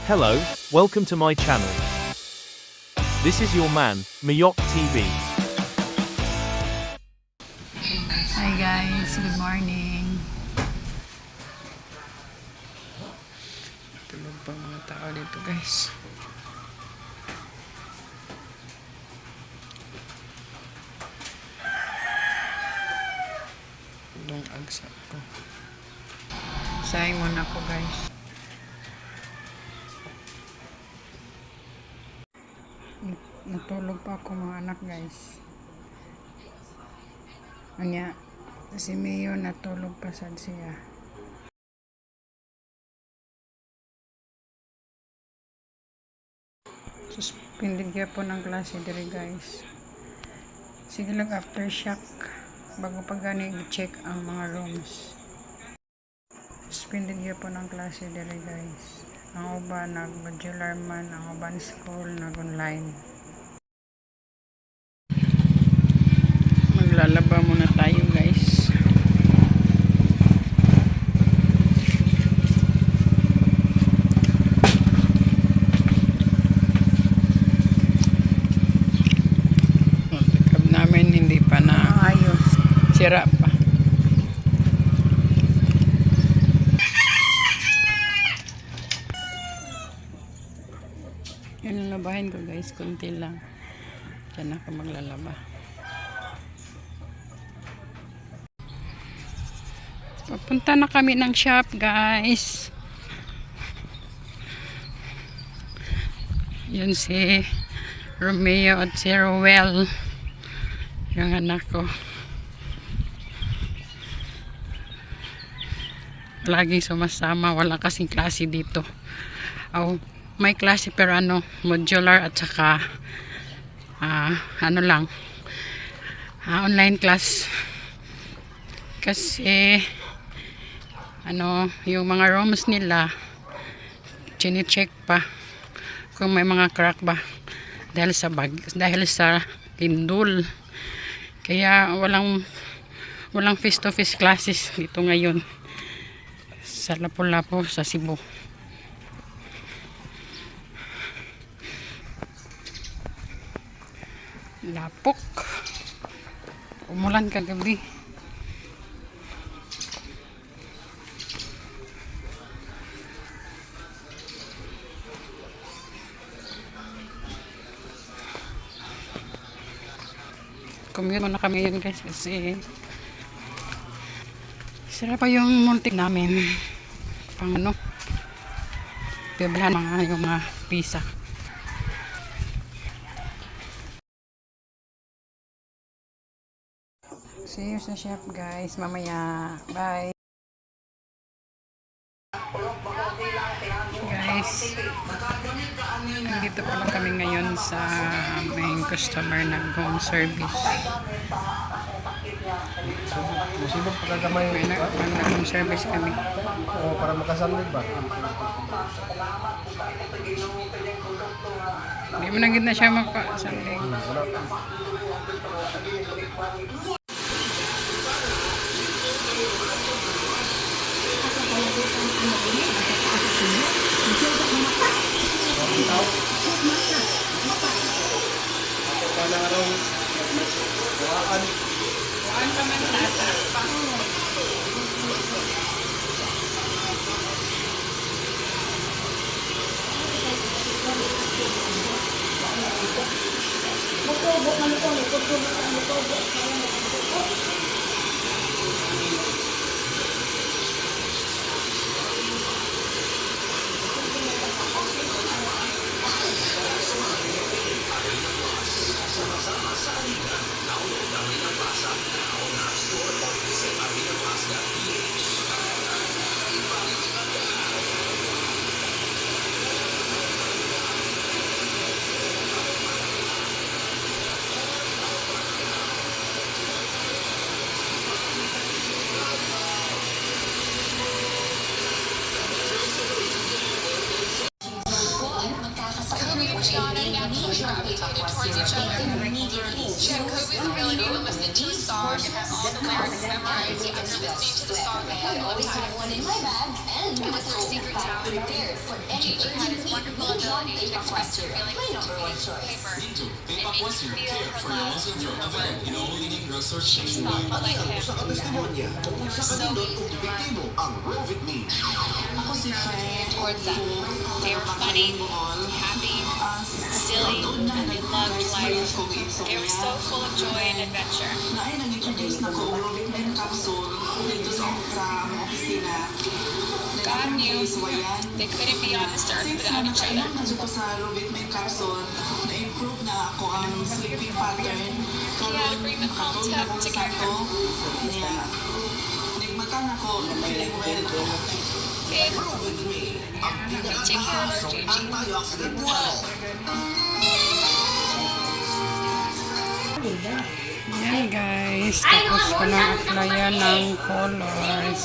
Hello, welcome to my channel. This is your man, Mayok TV. Hi guys, good morning. Tulog pa mga tao dito guys. Tulong agsa ko. Sayang muna ko guys. Natulog pa ako mga anak guys. Anya, si Mio natulog pa sad siya. Suspended kaya po ng klase diri guys. Sige lang aftershock bago pa gani i-check ang mga rooms. Suspended kaya po ng klase diri guys. Ang uban nag-modular man, ang uban school nag-online. Maglalaba muna tayo guys. Pagkab namin hindi pa na ayos. Sira pa. Yan ang labahin ko guys. Kunti lang. Diyan ako maglalaba. Papunta na kami ng shop guys. Yun si Romeo at si Rowell, yung anak ko. Laging sumasama, wala kasing klase dito. Oh, may klase pero modular at saka online class. Kasi yung mga rooms nila chine-check pa kung may mga crack ba dahil sa lindol. Kaya walang face to face classes dito ngayon sa Lapu-Lapu sa Cebu. Lapok, umulan kagabi. Commute muna kami yun guys kasi sira pa yung multi namin pang bibilhan yung mga pizza. See you sa chef guys mamaya. Bye guys. Dito pa lang kami ngayon sa main customer ng home service. Masibog pagkagamay Nag-home service kami. para makasanlig ba? Hindi mo nagit na siya magpa-sandig. Buwan pa man tatas pa. She had COVID's ability to listen to a song and have all the lyrics memorized after listening to the song the whole time. One in my bag and It was her secret talent. Gigi had his wonderful ability to express her feelings through paper and make you feel her love through her words. She was thoughtful like him. They were so easy to love. Ako si Fred. Towards them. They were funny, happy, silly, and they loved life. They were so full of joy and adventure. Naay nag-introduce na ko Rovitmin capsule dito sa opisina. God knew they couldn't be on this earth without each other. Medyo ko sa Rovitmin capsule, na-improve na ako ang sleeping pattern. Yeah, bring them home together. Niya. Nagmatan ako, feeling well. Babe, take care of Gigi. Yan guys, tapos ko na applyan ng colors.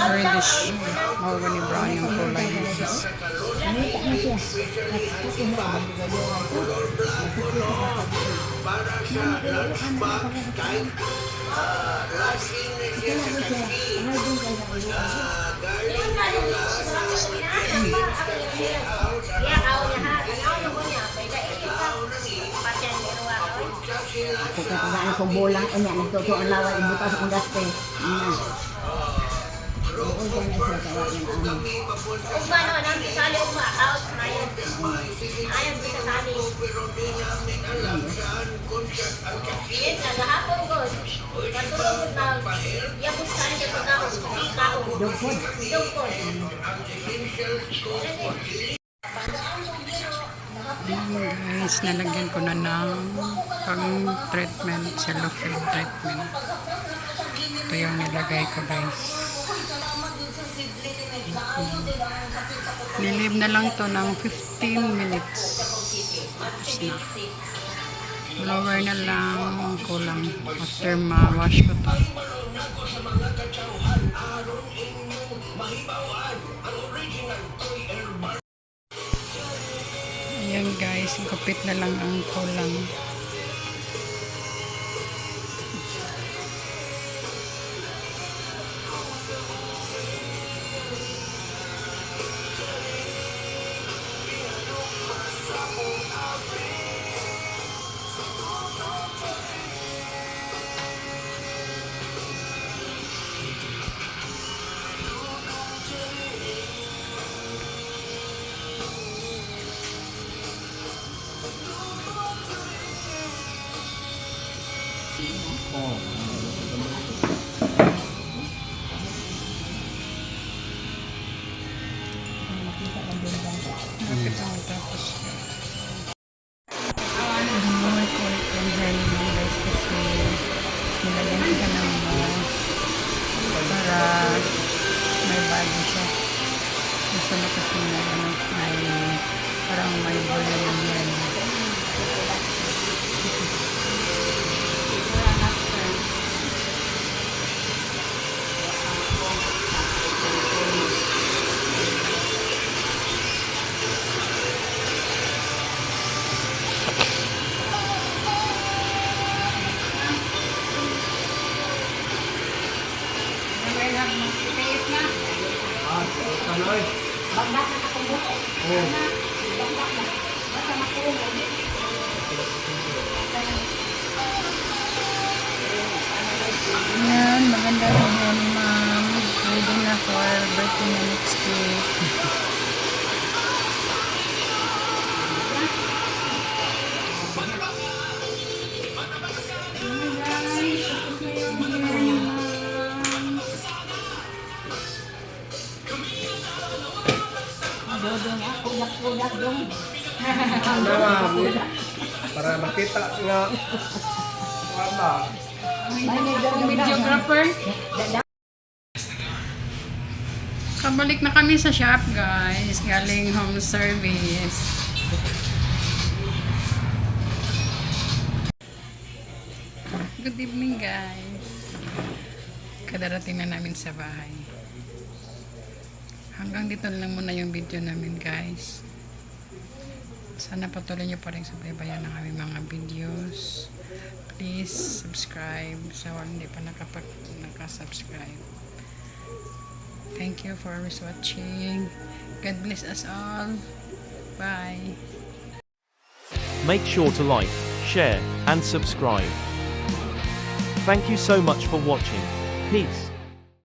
Reddish. Mawag ni brown yung kulay guys. Kaya kung bolang anya nagtuto ang laway ibutas ang gaste. Oo, dyan ay sila kawa ng ano. Ugma no, nang sali ugma out mayan. Ayan sa sali. Yes, nagahapon ko. Katulog na yabos sali sa pagkaon. Kaon. Dugpod. Dugpod. Guys, nalagyan ko na ng pang-treatment, cellophane treatment. Ito yung nilagay ko guys. Nilib na lang to ng 15 minutes. Tapos na. Blower na lang kulang after ma-wash ko to. Ayan guys, gupit na lang ang kulang. Gupit lang tapos. Bumuhay ko ulit yung hair naman guys kasi nilagyan ko siya ng mask para may body siya. Gusto na kasi na may parang may bola ng hair niya. Yan, maganda rin yan, ma'am. Ready na for birthday na next week. Para makita nga. Wala. Videographer. Kabalik na kami sa shop guys. Galing home service. Good evening guys. Kadarating na namin sa bahay. Hanggang dito na lang muna yung video namin guys. Sana patuloy nyo pa rin sa baybayan ng aming mga videos. Please subscribe sa hindi pa nakasubscribe. Thank you for watching. God bless us all. Bye. Make sure to like, share, and subscribe. Thank you so much for watching. Peace.